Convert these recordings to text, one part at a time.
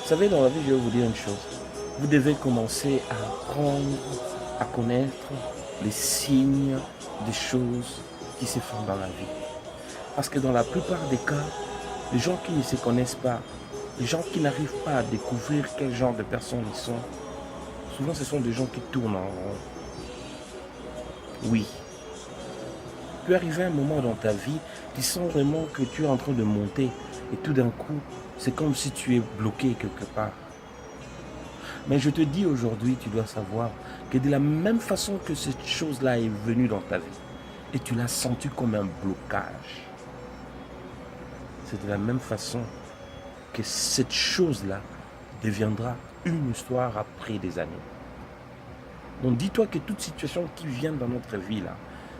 savez, dans la vie, je vais vous dire une chose. Vous devez commencer à apprendre à connaître les signes des choses qui se font dans la vie. Parce que dans la plupart des cas, les gens qui ne se connaissent pas, les gens qui n'arrivent pas à découvrir quel genre de personnes ils sont, souvent ce sont des gens qui tournent en rond. Oui. Il peut arriver un moment dans ta vie, tu sens vraiment que tu es en train de monter et tout d'un coup, c'est comme si tu es bloqué quelque part. Mais je te dis aujourd'hui, tu dois savoir que de la même façon que cette chose-là est venue dans ta vie et tu l'as senti comme un blocage, c'est de la même façon que cette chose-là deviendra une histoire après des années. Donc dis-toi que toute situation qui vient dans notre vie là,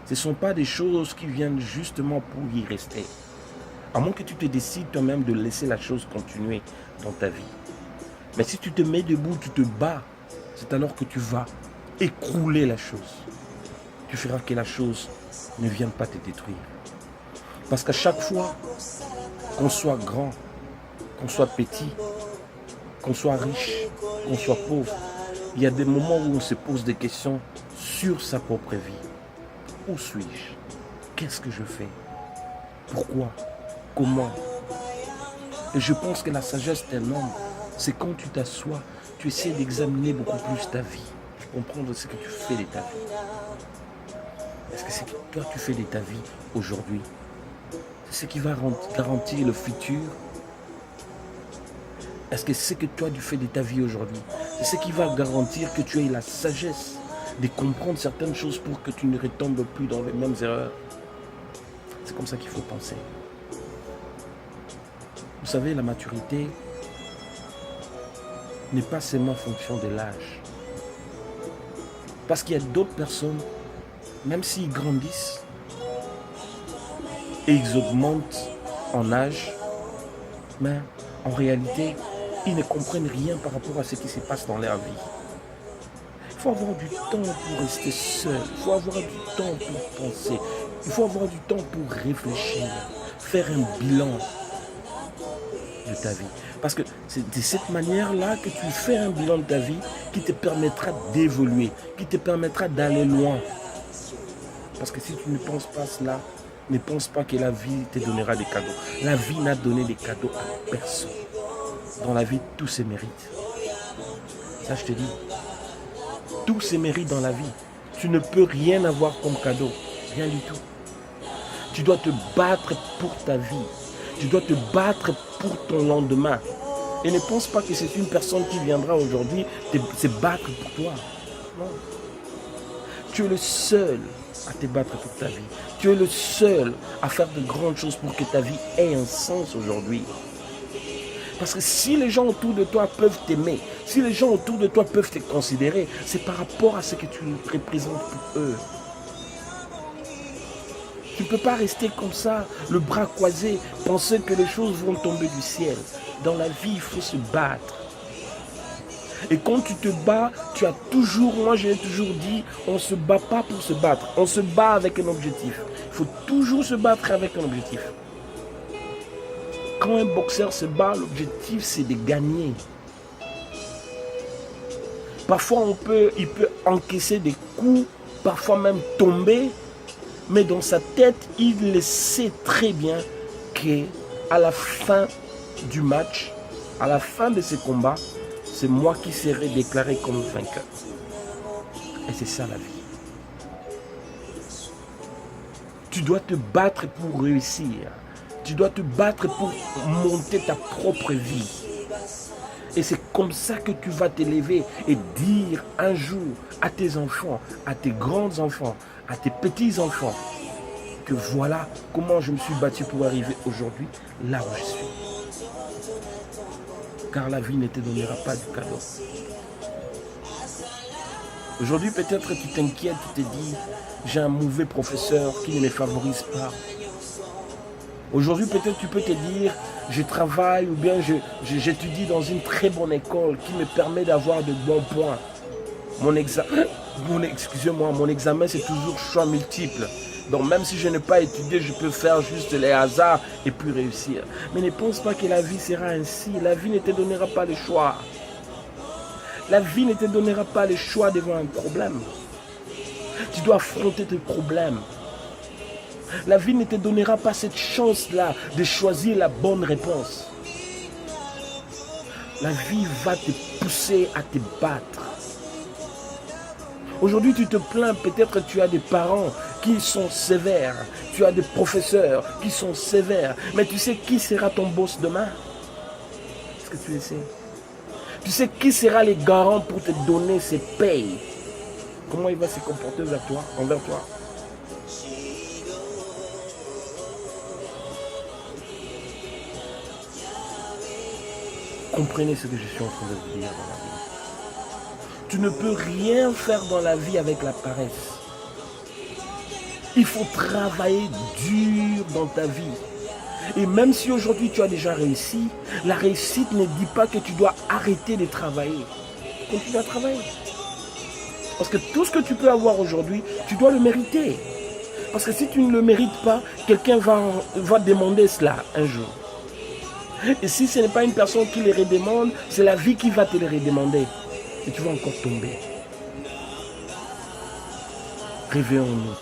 ce ne sont pas des choses qui viennent justement pour y rester. À moins que tu te décides toi-même de laisser la chose continuer dans ta vie. Mais si tu te mets debout, tu te bats, c'est alors que tu vas écrouler la chose. Tu feras que la chose ne vienne pas te détruire. Parce qu'à chaque fois, qu'on soit grand, qu'on soit petit, qu'on soit riche, qu'on soit pauvre, il y a des moments où on se pose des questions sur sa propre vie. Où suis-je? Qu'est-ce que je fais? Pourquoi? Comment? Et je pense que la sagesse d'un homme, c'est quand tu t'assois, tu essaies d'examiner beaucoup plus ta vie, comprendre ce que tu fais de ta vie. Est-ce que c'est que toi tu fais de ta vie aujourd'hui? C'est ce qui va garantir le futur? Est-ce que c'est que toi tu fais de ta vie aujourd'hui? C'est ce qui va garantir que tu aies la sagesse de comprendre certaines choses pour que tu ne retombes plus dans les mêmes erreurs? C'est comme ça qu'il faut penser. Vous savez, la maturité n'est pas seulement en fonction de l'âge. Parce qu'il y a d'autres personnes, même s'ils grandissent et ils augmentent en âge, mais en réalité, ils ne comprennent rien par rapport à ce qui se passe dans leur vie. Il faut avoir du temps pour rester seul. Il faut avoir du temps pour penser. Il faut avoir du temps pour réfléchir, faire un bilan de ta vie. Parce que c'est de cette manière-là que tu fais un bilan de ta vie qui te permettra d'évoluer, qui te permettra d'aller loin. Parce que si tu ne penses pas cela, ne pense pas que la vie te donnera des cadeaux. La vie n'a donné des cadeaux à personne. Dans la vie, tout se mérite. Ça, je te dis. Tout se mérite dans la vie. Tu ne peux rien avoir comme cadeau. Rien du tout. Tu dois te battre pour ta vie. Tu dois te battre pour ton lendemain. Et ne pense pas que c'est une personne qui viendra aujourd'hui se battre pour toi. Non. Tu es le seul à te battre pour ta vie. Tu es le seul à faire de grandes choses pour que ta vie ait un sens aujourd'hui. Parce que si les gens autour de toi peuvent t'aimer, si les gens autour de toi peuvent te considérer, c'est par rapport à ce que tu représentes pour eux. Tu ne peux pas rester comme ça, le bras croisé, penser que les choses vont tomber du ciel. Dans la vie, il faut se battre. Et quand tu te bats, tu as toujours, moi j'ai toujours dit, on ne se bat pas pour se battre. On se bat avec un objectif. Il faut toujours se battre avec un objectif. Quand un boxeur se bat, l'objectif c'est de gagner. Parfois il peut encaisser des coups, parfois même tomber. Mais dans sa tête, il le sait très bien qu'à la fin du match, à la fin de ce combat, c'est moi qui serai déclaré comme vainqueur. Et c'est ça la vie. Tu dois te battre pour réussir. Tu dois te battre pour monter ta propre vie. Et c'est comme ça que tu vas t'élever et dire un jour à tes enfants, à tes grands-enfants, à tes petits-enfants, que voilà comment je me suis battu pour arriver aujourd'hui là où je suis. Car la vie ne te donnera pas du cadeau. Aujourd'hui, peut-être tu t'inquiètes, tu te dis, j'ai un mauvais professeur qui ne me favorise pas. Aujourd'hui, peut-être tu peux te dire, je travaille ou bien j'étudie dans une très bonne école qui me permet d'avoir de bons points. Mon examen, c'est toujours choix multiple. Donc même si je n'ai pas étudié, je peux faire juste les hasards et puis réussir. Mais ne pense pas que la vie sera ainsi. La vie ne te donnera pas le choix. La vie ne te donnera pas le choix devant un problème. Tu dois affronter tes problèmes. La vie ne te donnera pas cette chance-là de choisir la bonne réponse. La vie va te pousser à te battre. Aujourd'hui, tu te plains, peut-être que tu as des parents qui sont sévères. Tu as des professeurs qui sont sévères. Mais tu sais qui sera ton boss demain? Est-ce que tu le sais? Tu sais qui sera les garants pour te donner ses payes? Comment il va se comporter envers toi? Comprenez ce que je suis en train de vous dire dans la vie. Tu ne peux rien faire dans la vie avec la paresse. Il faut travailler dur dans ta vie. Et même si aujourd'hui tu as déjà réussi, la réussite ne dit pas que tu dois arrêter de travailler. Continue à travailler. Parce que tout ce que tu peux avoir aujourd'hui, tu dois le mériter. Parce que si tu ne le mérites pas, quelqu'un va demander cela un jour. Et si ce n'est pas une personne qui le redemande, c'est la vie qui va te le redemander. Et tu vas encore tomber. Réveillons-nous.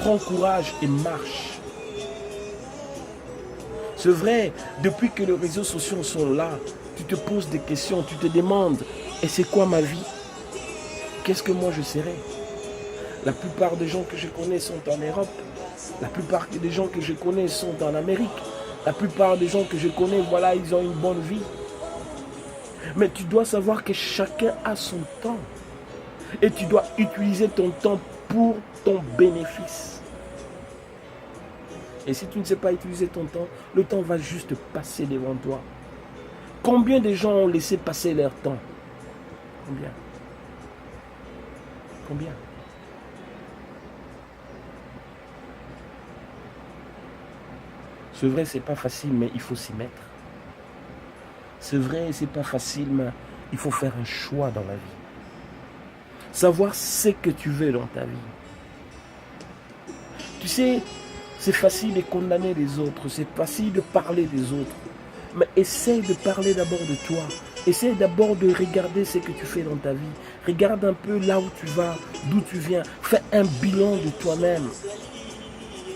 Prends courage et marche. C'est vrai, depuis que les réseaux sociaux sont là, tu te poses des questions, tu te demandes, et c'est quoi ma vie? Qu'est-ce que moi je serai? La plupart des gens que je connais sont en Europe. La plupart des gens que je connais sont en Amérique. La plupart des gens que je connais, voilà, ils ont une bonne vie. Mais tu dois savoir que chacun a son temps. Et tu dois utiliser ton temps pour ton bénéfice. Et si tu ne sais pas utiliser ton temps, le temps va juste passer devant toi. Combien de gens ont laissé passer leur temps? Combien? Combien? C'est vrai, c'est pas facile, mais il faut s'y mettre. C'est vrai, c'est pas facile, mais il faut faire un choix dans la vie. Savoir ce que tu veux dans ta vie. Tu sais, c'est facile de condamner les autres, c'est facile de parler des autres. Mais essaye de parler d'abord de toi. Essaye d'abord de regarder ce que tu fais dans ta vie. Regarde un peu là où tu vas, d'où tu viens. Fais un bilan de toi-même.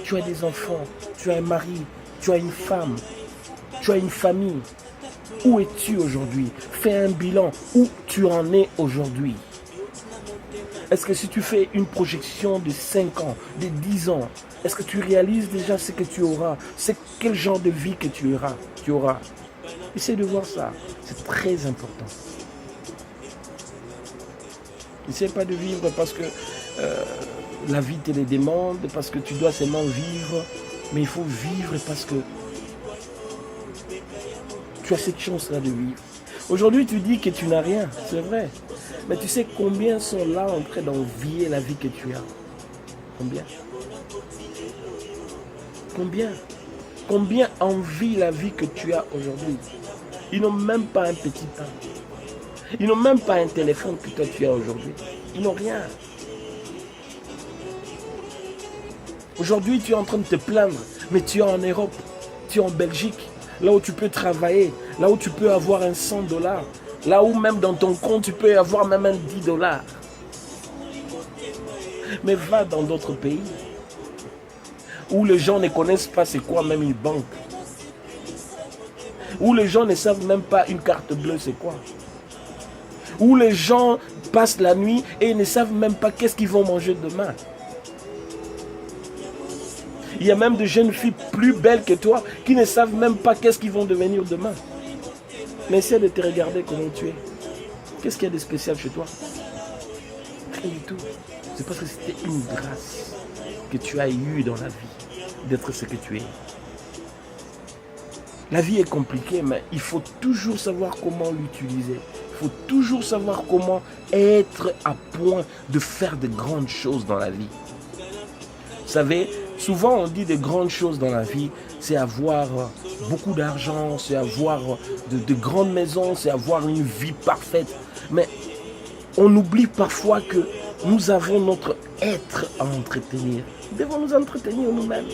Tu as des enfants, tu as un mari, tu as une femme, tu as une famille. Où es-tu aujourd'hui? Fais un bilan. Où tu en es aujourd'hui? Est-ce que si tu fais une projection de 5 ans, de 10 ans, est-ce que tu réalises déjà ce que tu auras? C'est quel genre de vie que tu auras? Essaie de voir ça. C'est très important. N'essaie pas de vivre parce que la vie te le demande, parce que tu dois seulement vivre. Mais il faut vivre parce que tu as cette chance-là de vivre. Aujourd'hui, tu dis que tu n'as rien, c'est vrai. Mais tu sais combien sont là en train d'envier la vie que tu as? Combien? Combien? Combien envient la vie que tu as aujourd'hui? Ils n'ont même pas un petit pain. Ils n'ont même pas un téléphone que toi tu as aujourd'hui. Ils n'ont rien. Aujourd'hui, tu es en train de te plaindre, mais tu es en Europe, tu es en Belgique, là où tu peux travailler, là où tu peux avoir un 100 $, là où même dans ton compte, tu peux avoir même un 10 $. Mais va dans d'autres pays, où les gens ne connaissent pas c'est quoi même une banque, où les gens ne savent même pas une carte bleue c'est quoi, où les gens passent la nuit et ne savent même pas qu'est-ce qu'ils vont manger demain. Il y a même des jeunes filles plus belles que toi qui ne savent même pas qu'est-ce qu'ils vont devenir demain. Mais essaie de te regarder comment tu es. Qu'est-ce qu'il y a de spécial chez toi? Rien du tout. C'est parce que c'était une grâce que tu as eue dans la vie d'être ce que tu es. La vie est compliquée, mais il faut toujours savoir comment l'utiliser. Il faut toujours savoir comment être à point de faire de grandes choses dans la vie. Vous savez, souvent on dit de grandes choses dans la vie, c'est avoir beaucoup d'argent, c'est avoir de grandes maisons, c'est avoir une vie parfaite. Mais on oublie parfois que Nous avons notre être à entretenir. Nous devons nous entretenir nous-mêmes.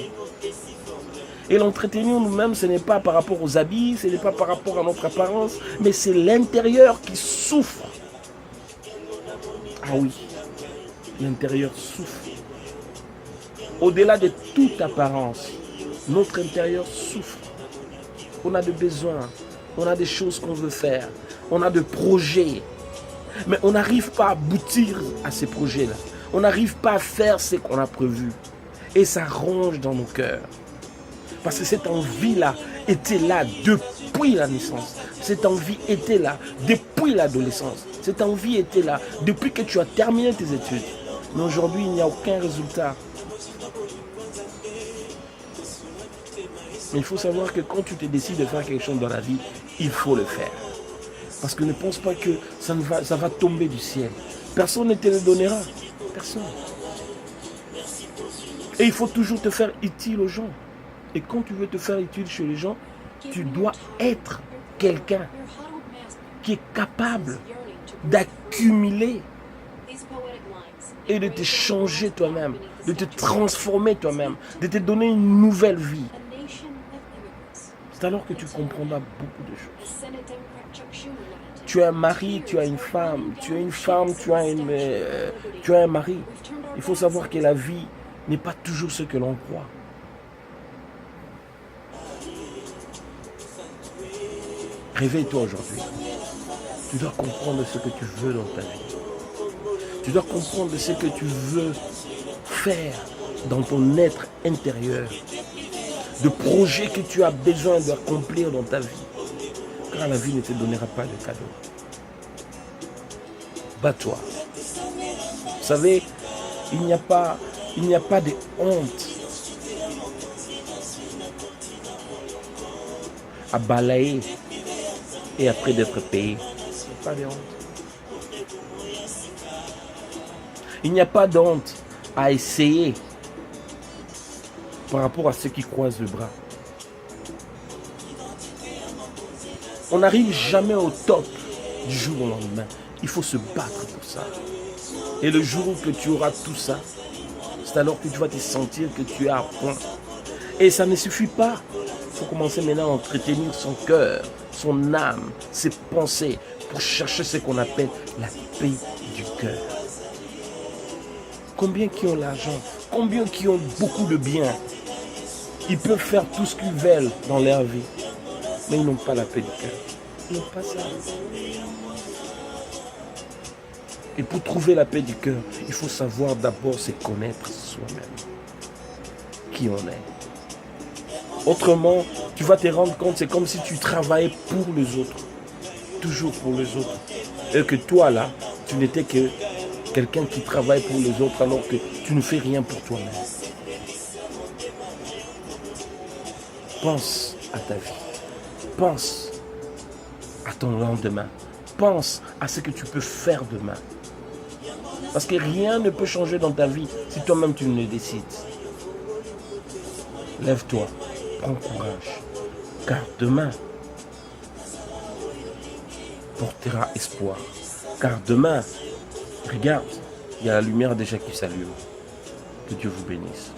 Et l'entretenir nous-mêmes, ce n'est pas par rapport aux habits, ce n'est pas par rapport à notre apparence, mais c'est l'intérieur qui souffre. Ah oui, l'intérieur souffre. Au-delà de toute apparence, notre intérieur souffre. On a des besoins, on a des choses qu'on veut faire, on a des projets. Mais on n'arrive pas à aboutir à ces projets-là. On n'arrive pas à faire ce qu'on a prévu. Et ça ronge dans nos cœurs. Parce que cette envie-là était là depuis la naissance. Cette envie était là depuis l'adolescence. Cette envie était là depuis que tu as terminé tes études. Mais aujourd'hui, il n'y a aucun résultat. Mais il faut savoir que quand tu te décides de faire quelque chose dans la vie, il faut le faire. Parce que ne pense pas que ça va tomber du ciel. Personne ne te le donnera. Personne. Et il faut toujours te faire utile aux gens. Et quand tu veux te faire utile chez les gens, tu dois être quelqu'un qui est capable d'accumuler et de te changer toi-même, de te transformer toi-même, de te donner une nouvelle vie. C'est alors que tu comprendras beaucoup de choses. Tu as un mari, tu as une femme, tu as une femme, tu as un mari. Il faut savoir que la vie n'est pas toujours ce que l'on croit. Réveille-toi aujourd'hui. Tu dois comprendre ce que tu veux dans ta vie. Tu dois comprendre ce que tu veux faire dans ton être intérieur. De projets que tu as besoin d'accomplir dans ta vie. Car la vie ne te donnera pas de cadeaux. Bats-toi. Vous savez, il n'y a pas de honte à balayer et après d'être payé. Il n'y a pas de honte. Il n'y a pas de honte à essayer par rapport à ceux qui croisent le bras. On n'arrive jamais au top du jour au lendemain. Il faut se battre pour ça. Et le jour où que tu auras tout ça, c'est alors que tu vas te sentir que tu es à point. Et ça ne suffit pas. Il faut commencer maintenant à entretenir son cœur, son âme, ses pensées, pour chercher ce qu'on appelle la paix du cœur. Combien qui ont l'argent? Combien qui ont beaucoup de biens? Ils peuvent faire tout ce qu'ils veulent dans leur vie. Mais ils n'ont pas la paix du cœur. Ils n'ont pas ça. Et pour trouver la paix du cœur, il faut savoir d'abord se connaître soi-même. Qui on est. Autrement, tu vas te rendre compte, c'est comme si tu travaillais pour les autres. Toujours pour les autres. Et que toi là, tu n'étais que quelqu'un qui travaille pour les autres alors que tu ne fais rien pour toi-même. Pense à ta vie. Pense à ton lendemain. Pense à ce que tu peux faire demain. Parce que rien ne peut changer dans ta vie si toi-même tu ne le décides. Lève-toi, prends courage. Car demain portera espoir. Car demain, regarde, il y a la lumière déjà qui s'allume. Que Dieu vous bénisse.